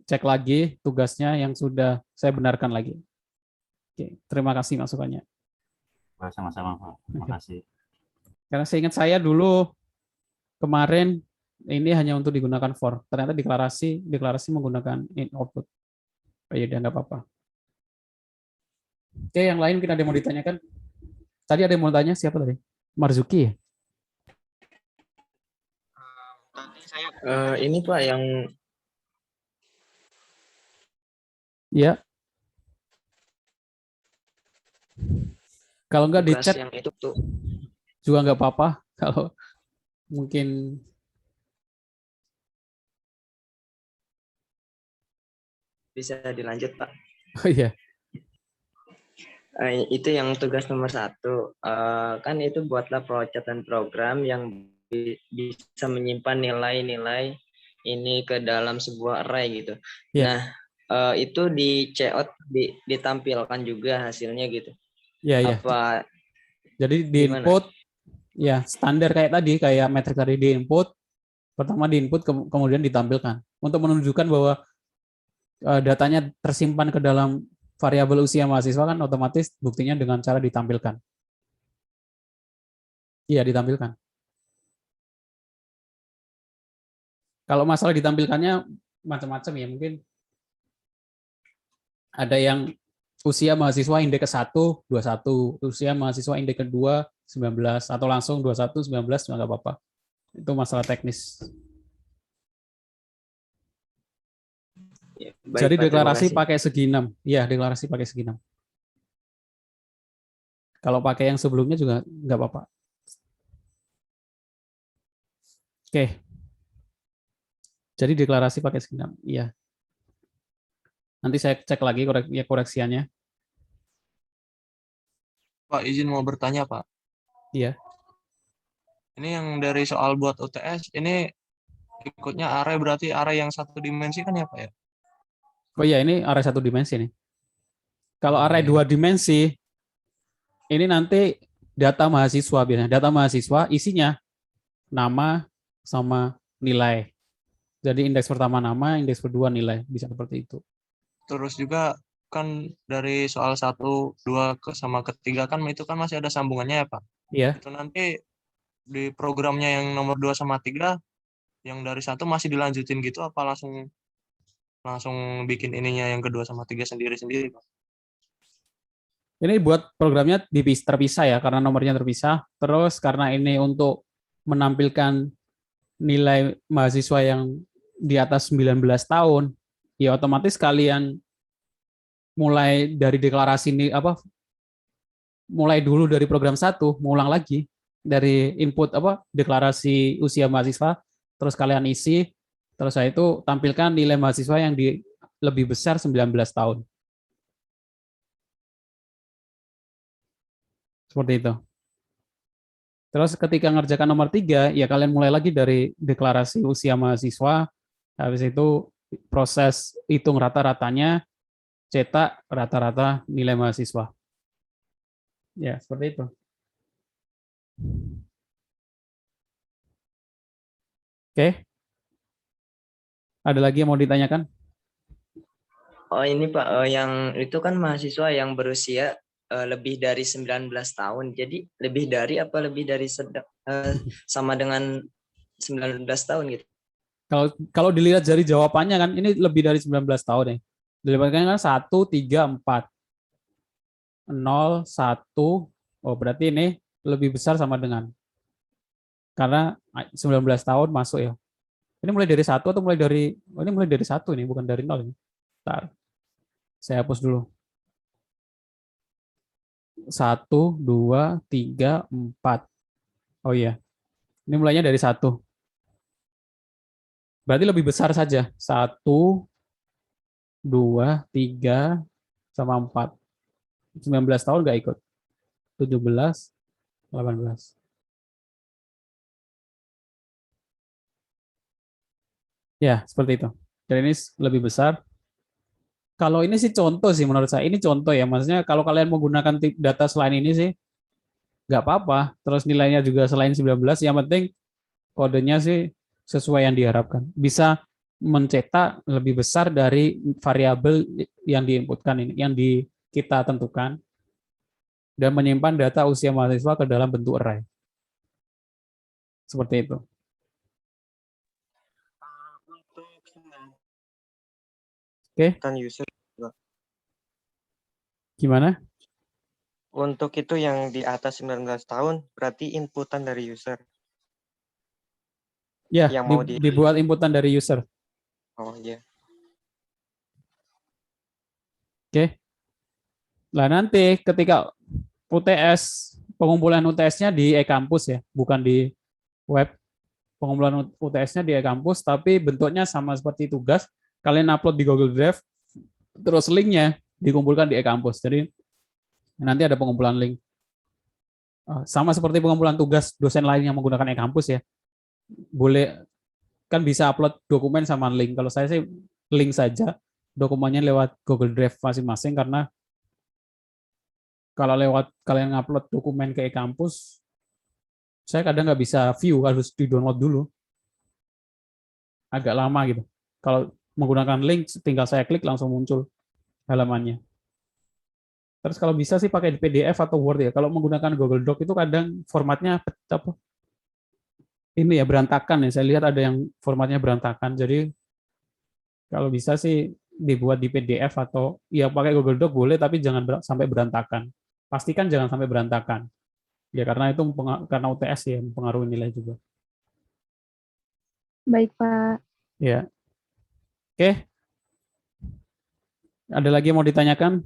cek lagi tugasnya yang sudah saya benarkan lagi. Oke, terima kasih masukannya. Sama-sama Pak, terima kasih. Karena saya ingat saya dulu kemarin ini hanya untuk digunakan for. Ternyata deklarasi menggunakan in output. Oh iya, nggak apa-apa. Oke, yang lain mungkin ada yang mau ditanyakan? Tadi ada yang mau tanya, siapa tadi? Marzuki ya? Tadi saya ini Pak yang Iya. Kalau nggak di tugas chat yang itu tuh juga nggak apa-apa. Kalau mungkin bisa dilanjut Pak. oh iya. Itu yang tugas nomor 1. Kan itu buatlah flowchart dan program yang bisa menyimpan nilai-nilai ini ke dalam sebuah array gitu. Iya. Nah, itu di COT ditampilkan juga hasilnya gitu. Iya. Apa Jadi di input ya standar kayak tadi, kayak metrik tadi di input, pertama di input kemudian ditampilkan untuk menunjukkan bahwa datanya tersimpan ke dalam variabel usia mahasiswa, kan otomatis buktinya dengan cara ditampilkan. Iya, ditampilkan. Kalau masalah ditampilkannya macam-macam ya, mungkin ada yang usia mahasiswa indeks ke-1 21, usia mahasiswa indeks ke-2 19, atau langsung 21 19 nggak apa-apa. Itu masalah teknis. ya, Jadi Pak, deklarasi terima kasih. pakai segi 6. Iya, deklarasi pakai segi 6. Kalau pakai yang sebelumnya juga nggak apa-apa. Oke. Jadi deklarasi pakai segi 6. Iya. Nanti saya cek lagi koreksiannya. Pak, izin mau bertanya, Pak. Iya. Ini yang dari soal buat UTS, ini ikutnya array, berarti array yang 1 dimensi kan ya, Pak ya? Oh iya, ini array 1 dimensi nih. Kalau array 2 dimensi, ini nanti data mahasiswa biasanya. Data mahasiswa isinya nama sama nilai. Jadi indeks pertama nama, indeks kedua nilai, bisa seperti itu. Terus juga kan dari soal 1, 2 sama ketiga kan itu kan masih ada sambungannya ya Pak. Iya. Itu nanti di programnya yang nomor 2 sama 3 yang dari 1 masih dilanjutin gitu apa langsung langsung bikin ininya yang kedua sama 3 sendiri-sendiri Pak? Ini buat programnya terpisah ya, karena nomornya terpisah. Terus karena ini untuk menampilkan nilai mahasiswa yang di atas 19 tahun, ya otomatis kalian mulai dari deklarasi ini mulai dulu dari program 1, mengulang lagi dari input deklarasi usia mahasiswa, terus kalian isi, terus saya itu tampilkan nilai mahasiswa yang lebih besar 19 tahun. Seperti itu. Terus ketika ngerjakan nomor 3, ya kalian mulai lagi dari deklarasi usia mahasiswa, habis itu proses hitung rata-ratanya, cetak rata-rata nilai mahasiswa. Ya, seperti itu. Oke. Ada lagi yang mau ditanyakan? Oh ini Pak, yang itu kan mahasiswa yang berusia lebih dari 19 tahun. Jadi lebih dari apa lebih dari sama dengan 19 tahun gitu. Kalau dilihat dari jawabannya kan ini lebih dari 19 tahun ya. Dilihatkan kan 1, 3, 4. 0, 1. Oh, berarti ini lebih besar sama dengan. Karena 19 tahun masuk ya. Ini mulai dari 1 atau mulai dari ini mulai dari 1 ini, bukan dari 0 ini. Bentar. Saya hapus dulu. 1, 2, 3, 4. Oh iya. Ini mulainya dari 1. Berarti lebih besar saja. 1, 2, 3, sama 4. 19 tahun nggak ikut. 17, 18. Ya, seperti itu. Dan ini lebih besar. Kalau ini sih contoh sih menurut saya. Ini contoh ya. Maksudnya kalau kalian menggunakan data selain ini sih, nggak apa-apa. Terus nilainya juga selain 19, yang penting kodenya sih sesuai yang diharapkan. Bisa mencetak lebih besar dari variabel yang diinputkan ini, yang kita tentukan, dan menyimpan data usia mahasiswa ke dalam bentuk array. Seperti itu. Oke. User. Gimana? Untuk itu yang di atas 19 tahun berarti inputan dari user. Ya, yang mau dibuat inputan dari user. Oh iya. Oke. Nah, nanti ketika UTS, pengumpulan UTS-nya di e-kampus ya, bukan di web. Pengumpulan UTS-nya di e-kampus, tapi bentuknya sama seperti tugas. Kalian upload di Google Drive, terus linknya dikumpulkan di e-kampus. Jadi nanti ada pengumpulan link. Sama seperti pengumpulan tugas dosen lain yang menggunakan e-kampus ya. Boleh, kan bisa upload dokumen sama link. Kalau saya sih link saja, dokumennya lewat Google Drive masing-masing, karena kalau lewat kalian ngupload dokumen ke e-kampus, saya kadang nggak bisa view, harus di-download dulu. Agak lama gitu. Kalau menggunakan link, tinggal saya klik langsung muncul halamannya. Terus kalau bisa sih pakai di PDF atau Word ya. Kalau menggunakan Google Doc itu kadang formatnya ini ya berantakan ya. Saya lihat ada yang formatnya berantakan. Jadi kalau bisa sih dibuat di PDF atau ya pakai Google Doc boleh, tapi jangan sampai berantakan. Pastikan jangan sampai berantakan. Ya karena itu karena UTS ya mempengaruhi nilai juga. Baik, Pak. Ya. Oke. Ada lagi yang mau ditanyakan?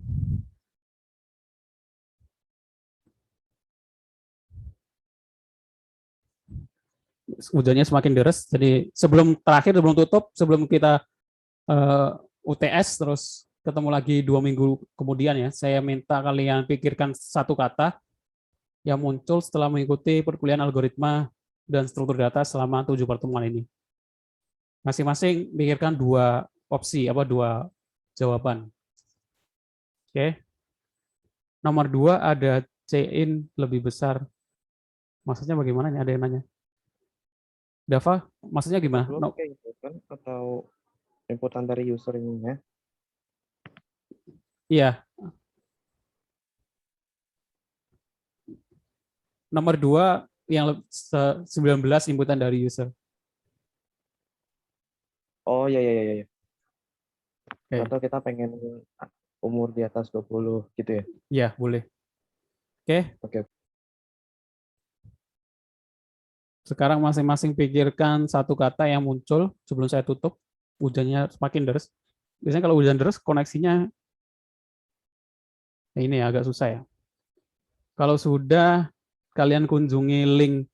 Hujannya semakin deras. Jadi sebelum tutup, sebelum kita UTS terus ketemu lagi 2 minggu kemudian ya, saya minta kalian pikirkan satu kata yang muncul setelah mengikuti perkuliahan algoritma dan struktur data selama 7 pertemuan ini. Masing-masing pikirkan 2 opsi, 2 jawaban. Oke. Nomor 2 ada C-in lebih besar. Maksudnya bagaimana nih? Ada yang nanya. Dava, maksudnya gimana? Atau inputan dari user ininya? Iya. Nomor 2 yang 19 inputan dari user. Oh iya iya iya. Oke. Contoh kita pengen umur di atas 20 gitu ya. Iya, boleh. Oke. Oke. Sekarang masing-masing pikirkan satu kata yang muncul sebelum saya tutup. Hujannya semakin deras. Biasanya kalau hujan deras koneksinya ini agak susah ya. Kalau sudah, kalian kunjungi link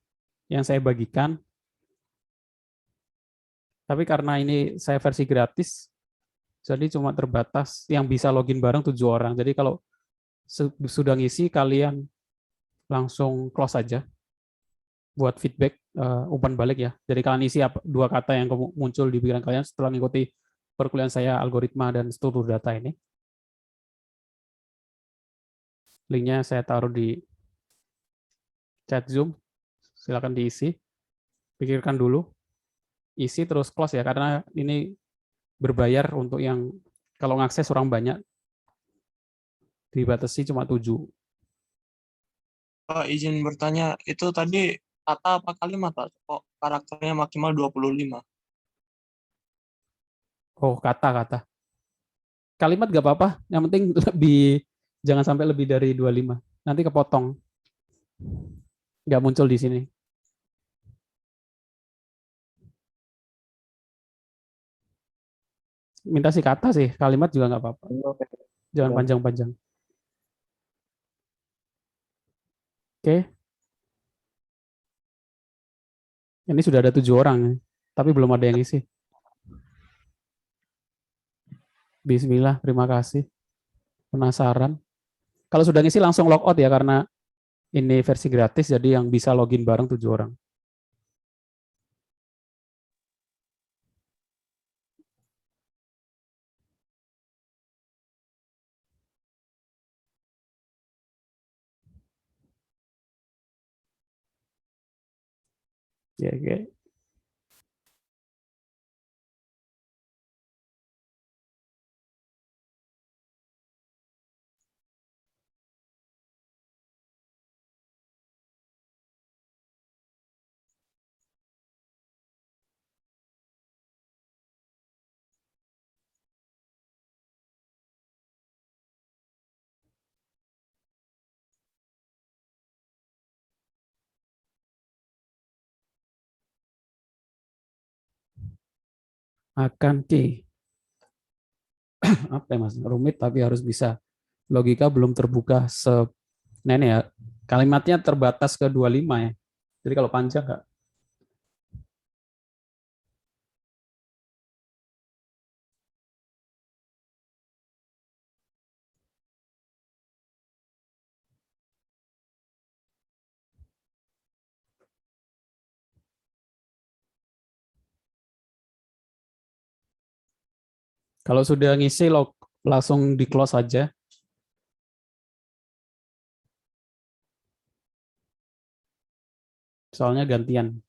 yang saya bagikan. Tapi karena ini saya versi gratis, jadi cuma terbatas yang bisa login bareng 7 orang. Jadi kalau sudah ngisi, kalian langsung close aja buat feedback umpan balik ya. Jadi kalian isi 2 kata yang muncul di pikiran kalian setelah mengikuti perkuliahan saya algoritma dan struktur data ini. Linknya saya taruh di chat Zoom. Silakan diisi. Pikirkan dulu. Isi terus close ya, karena ini berbayar untuk yang kalau ngakses orang banyak. Dibatasi cuma 7. Pak, izin bertanya, itu tadi kata apa kalimat, Pak? Kok karakternya maksimal 25? Oh, kata-kata. Kalimat nggak apa-apa, yang penting lebih jangan sampai lebih dari 25. Nanti kepotong. Nggak muncul di sini. Minta sih kata sih, kalimat juga nggak apa-apa. Jangan panjang-panjang. Oke. Ini sudah ada 7 orang, tapi belum ada yang isi. Bismillah, terima kasih. Penasaran? Kalau sudah ngisi langsung logout ya, karena ini versi gratis, jadi yang bisa login bareng 7 orang. Ya, oke. Akan apa ya Mas? Rumit tapi harus bisa. Logika belum terbuka nah ini ya. Kalimatnya terbatas ke 25 ya. Jadi kalau panjang enggak. Kalau sudah ngisi langsung di close aja. Soalnya gantian.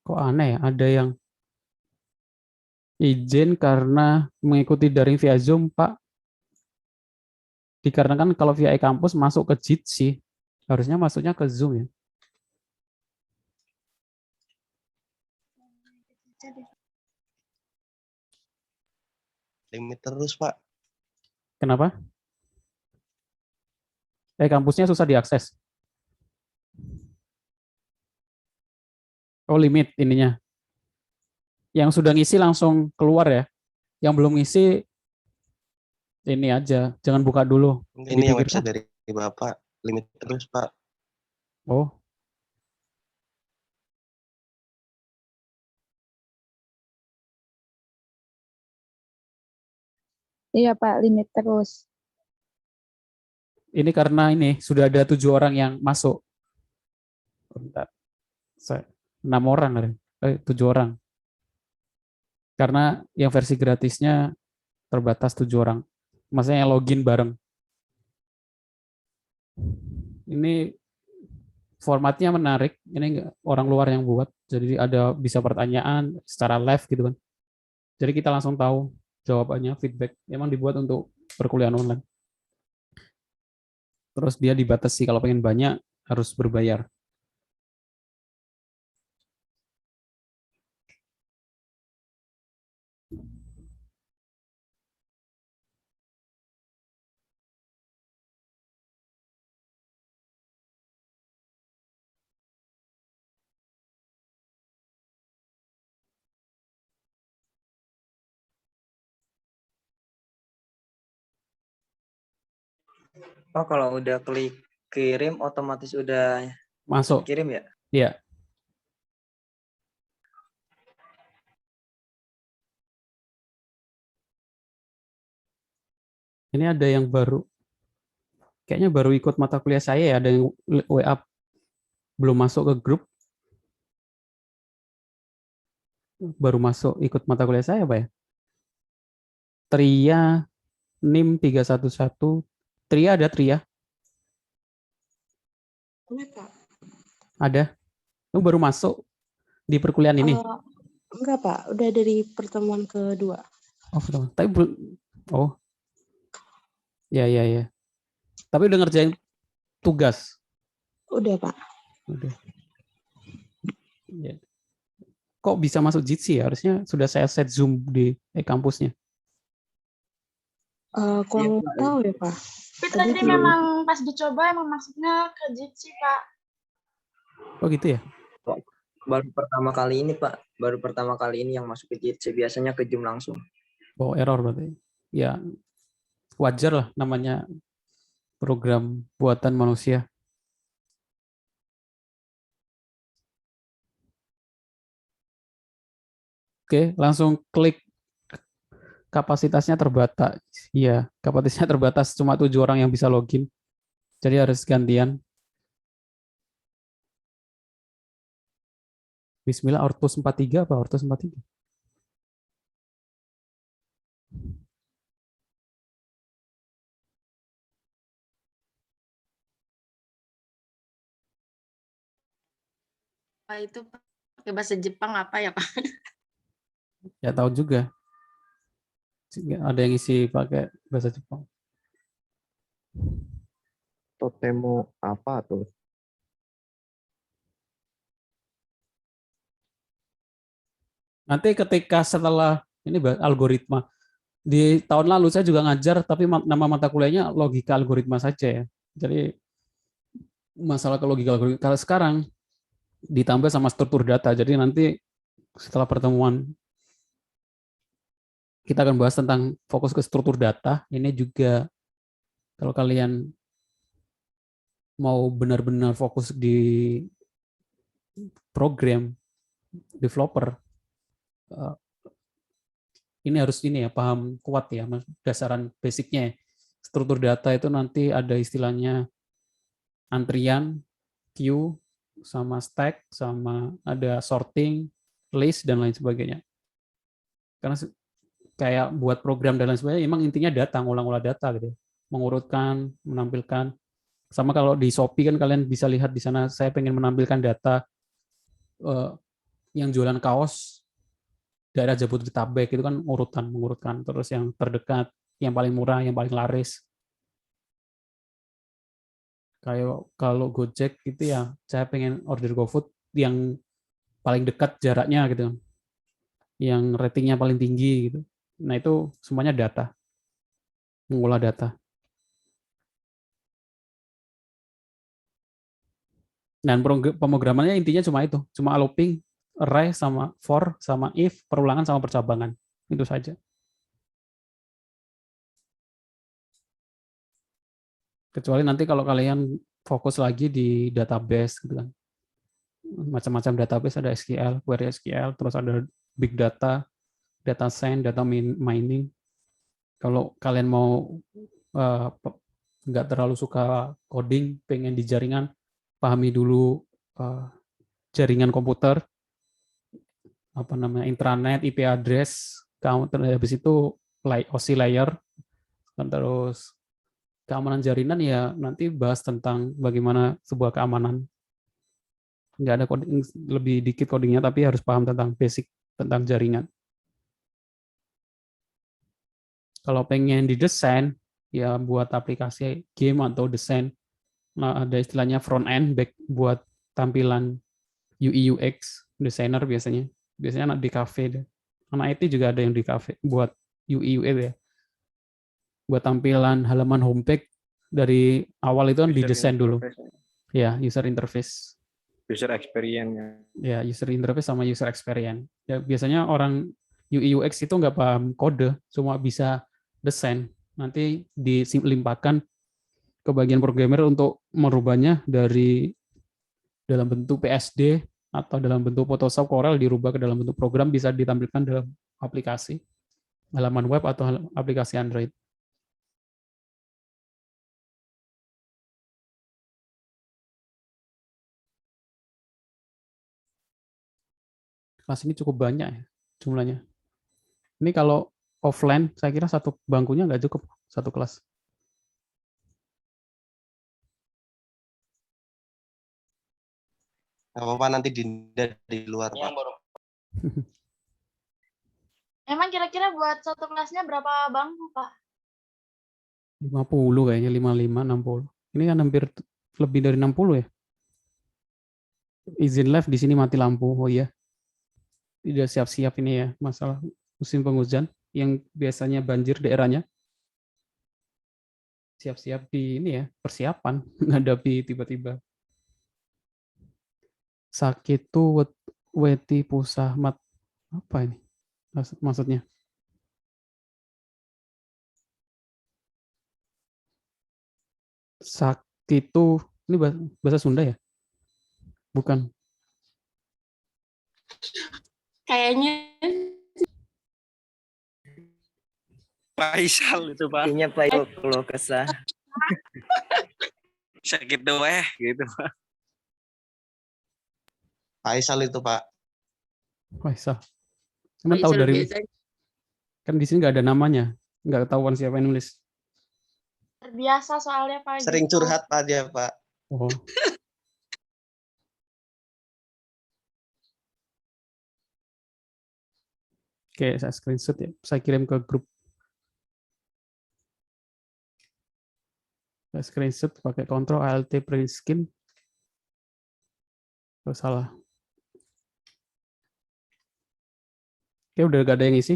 Kok aneh ya? Ada yang izin karena mengikuti daring via Zoom, Pak. Dikarenakan kalau via e-kampus masuk ke Jitsi, harusnya masuknya ke Zoom ya. Limit terus, Pak. Kenapa? Kampusnya susah diakses. Oh, limit ininya. Yang sudah ngisi langsung keluar ya. Yang belum ngisi ini aja, jangan buka dulu. Ini yang website dari Bapak limit terus, Pak. Oh. Iya Pak, limit terus. Ini karena ini sudah ada 7 orang yang masuk. Bentar. 6 orang ada. 7 orang. Karena yang versi gratisnya terbatas 7 orang. Maksudnya yang login bareng. Ini formatnya menarik. Ini orang luar yang buat. Jadi ada bisa pertanyaan secara live gitu kan. Jadi kita langsung tahu jawabannya, feedback. Emang dibuat untuk perkuliahan online. Terus dia dibatasi kalau pengen banyak harus berbayar. Oh, kalau udah klik kirim otomatis udah Masuk. kirim ya? Iya. Ini ada yang baru. Kayaknya baru ikut mata kuliah saya ya, ada yang WA belum masuk ke grup. Baru masuk ikut mata kuliah saya, Pak ya. Tria NIM 311. Tria ada Tria? Kenapa? Ada. Lu baru masuk di perkuliahan ini? Enggak, Pak. Udah dari pertemuan kedua. Oh, pertemuan. Tapi belum. Oh. Ya. Tapi udah ngerjain tugas? Udah, Pak. Udah. Ya. Kok bisa masuk Jitsi ya? Harusnya sudah saya set Zoom di kampusnya. Kurang tahu ya, Pak. Tapi tadi memang pas dicoba emang masuknya ke Jitsi, Pak. Oh gitu ya? Baru pertama kali ini, Pak. Baru pertama kali ini yang masuk ke Jitsi. Biasanya ke Zoom langsung. Oh, error berarti. Ya, wajar lah namanya program buatan manusia. Oke, langsung klik kapasitasnya terbatas. Iya, kapasitasnya terbatas, cuma 7 orang yang bisa login. Jadi harus gantian. Bismillah, Ortus 43 apa Ortus 43? Itu pakai bahasa Jepang apa ya, Pak? Ya tahu juga. Ada yang isi pakai bahasa Jepang. Totemo apa tuh? Nanti ketika setelah ini algoritma, di tahun lalu saya juga ngajar, tapi nama mata kuliahnya logika algoritma saja ya. Jadi masalah ke logika algoritma. Kalau sekarang ditambah sama struktur data. Jadi nanti setelah pertemuan kita akan bahas tentang fokus ke struktur data. Ini juga kalau kalian mau benar-benar fokus di program developer, ini harus ini ya, paham kuat ya, dasaran basicnya. Struktur data itu nanti ada istilahnya antrian, queue, sama stack, sama ada sorting, list, dan lain sebagainya. Karena kayak buat program dan lain sebagainya, emang intinya data, ngulang-ngulang data gitu, mengurutkan, menampilkan. Sama kalau di Shopee kan kalian bisa lihat di sana, saya pengen menampilkan data yang jualan kaos daerah Jabodetabek itu kan mengurutkan, terus yang terdekat, yang paling murah, yang paling laris. Kayak kalau Gojek gitu ya, saya pengen order GoFood yang paling dekat jaraknya gitu, yang ratingnya paling tinggi gitu. Nah itu semuanya data. mengolah data. Dan pemrogramannya intinya cuma itu, cuma looping, array sama for sama if, perulangan sama percabangan. Itu saja. Kecuali nanti kalau kalian fokus lagi di database gitu kan. Macam-macam database, ada SQL, query SQL, terus ada big data, data science, data mining. Kalau kalian mau nggak terlalu suka coding, pengen di jaringan, pahami dulu jaringan komputer, apa namanya, intranet, IP address, habis itu OSI layer, dan terus keamanan jaringan ya nanti bahas tentang bagaimana sebuah keamanan. Nggak ada coding, lebih dikit codingnya, tapi harus paham tentang basic tentang jaringan. Kalau pengen didesain, ya buat aplikasi game atau desain, nah ada istilahnya front end, back buat tampilan UI UX, desainer biasanya anak di cafe deh. Anak IT juga ada yang di cafe buat UI UX ya. Buat tampilan halaman homepage dari awal itu kan didesain dulu. Ya, user interface. User experience. Ya, user interface sama user experience. Ya, biasanya orang UI UX itu nggak paham kode, cuma bisa desain. Nanti dilimpahkan ke bagian programmer untuk merubahnya dari dalam bentuk PSD atau dalam bentuk Photoshop Corel, dirubah ke dalam bentuk program, bisa ditampilkan dalam aplikasi, halaman web atau aplikasi Android. Kelas ini cukup banyak ya jumlahnya. Ini kalau offline, saya kira satu bangkunya nggak cukup, satu kelas. Nggak apa-apa, nanti Dinda di luar, Pak. Emang kira-kira buat satu kelasnya berapa bangku, Pak? 50 kayaknya, 55, 60. Ini kan hampir lebih dari 60 ya. Izin live di sini mati lampu. Oh iya. Tidak siap-siap ini ya, masalah musim penghujan yang biasanya banjir daerahnya. Siap-siap di ini ya, persiapan menghadapi tiba-tiba. Sakitu weti pusahmat. Apa ini maksudnya? Sakitu, ini bahasa Sunda ya? Bukan. Kayaknya Faisal itu, Pak. Intinya Pak itu kalau kesah. Sakit doeh gitu, Pak. Faisal itu, Pak. Faisal. Emang tahu dari kan di sini nggak ada namanya, nggak ketahuan siapa yang nulis. Terbiasa soalnya, Pak. Sering gitu. curhat, Pak, dia, Pak. Oh. Oke, saya screenshot ya. Saya kirim ke grup. Saya screenshot pakai Ctrl Alt print screen. Oh, salah. Oke, udah gak ada yang isi?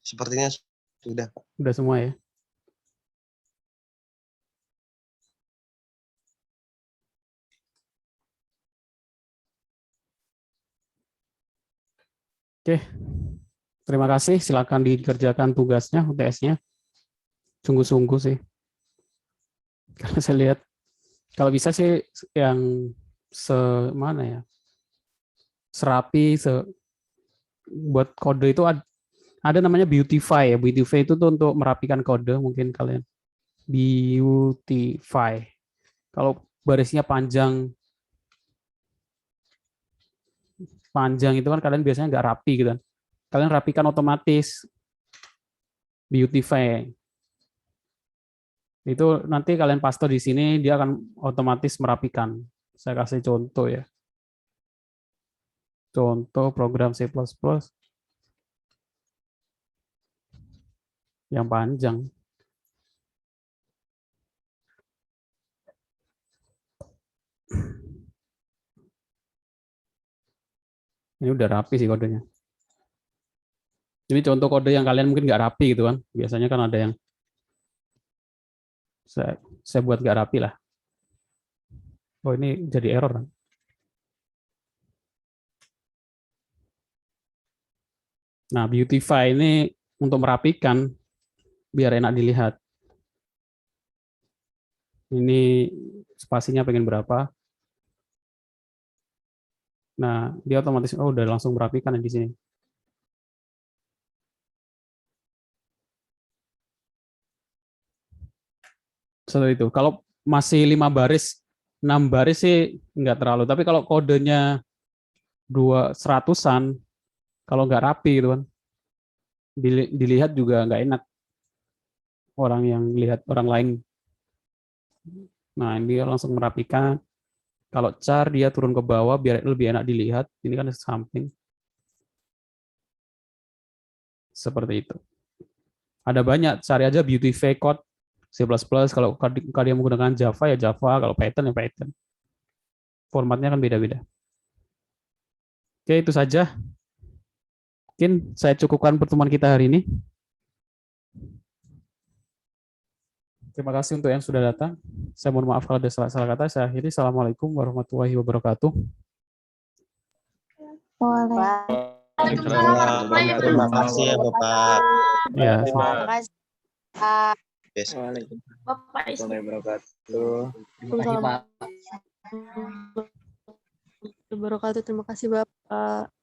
Sepertinya sudah, Pak. Udah semua ya? Oke, terima kasih. Silakan dikerjakan tugasnya, UTS-nya. Sungguh-sungguh sih. Karena saya lihat, kalau bisa sih yang semana ya, serapi, buat kode itu ada namanya beautify ya. Beautify itu tuh untuk merapikan kode, mungkin kalian. Beautify. Kalau barisnya panjang itu kan kalian biasanya nggak rapi gitu kan. Kalian rapikan otomatis. Beautify. Itu nanti kalian paste di sini, dia akan otomatis merapikan. Saya kasih contoh ya. Contoh program C++ yang panjang. Ini udah rapi sih kodenya. Ini contoh kode yang kalian mungkin nggak rapi gitu kan. Biasanya kan ada yang saya buat nggak rapi lah. Oh, ini jadi error kan. Nah, beautify ini untuk merapikan biar enak dilihat. Ini spasinya pengen berapa. Nah, dia otomatis udah langsung merapikan di sini. Setelah itu, kalau masih 5 baris, 6 baris sih nggak terlalu. Tapi kalau kodenya 200-an, kalau nggak rapi gitu kan, dilihat juga nggak enak. Orang yang lihat orang lain. Nah, dia langsung merapikan. Kalau char dia turun ke bawah biar lebih enak dilihat. Ini kan samping. Seperti itu. Ada banyak, cari aja beautify code C++, kalau kalian menggunakan Java ya Java, kalau Python ya Python. Formatnya kan beda-beda. Oke, itu saja. Mungkin saya cukupkan pertemuan kita hari ini. Terima kasih untuk yang sudah datang. Saya mohon maaf kalau ada salah-salah kata. Saya akhiri. Assalamualaikum warahmatullahi wabarakatuh. Terima kasih ya Bapak. Ya, Terima kasih, Pak. Assalamualaikum. Bapak Warahmatullahi wabarakatuh. Terima kasih, Pak. Wabarakatuh. Terima kasih, Bapak.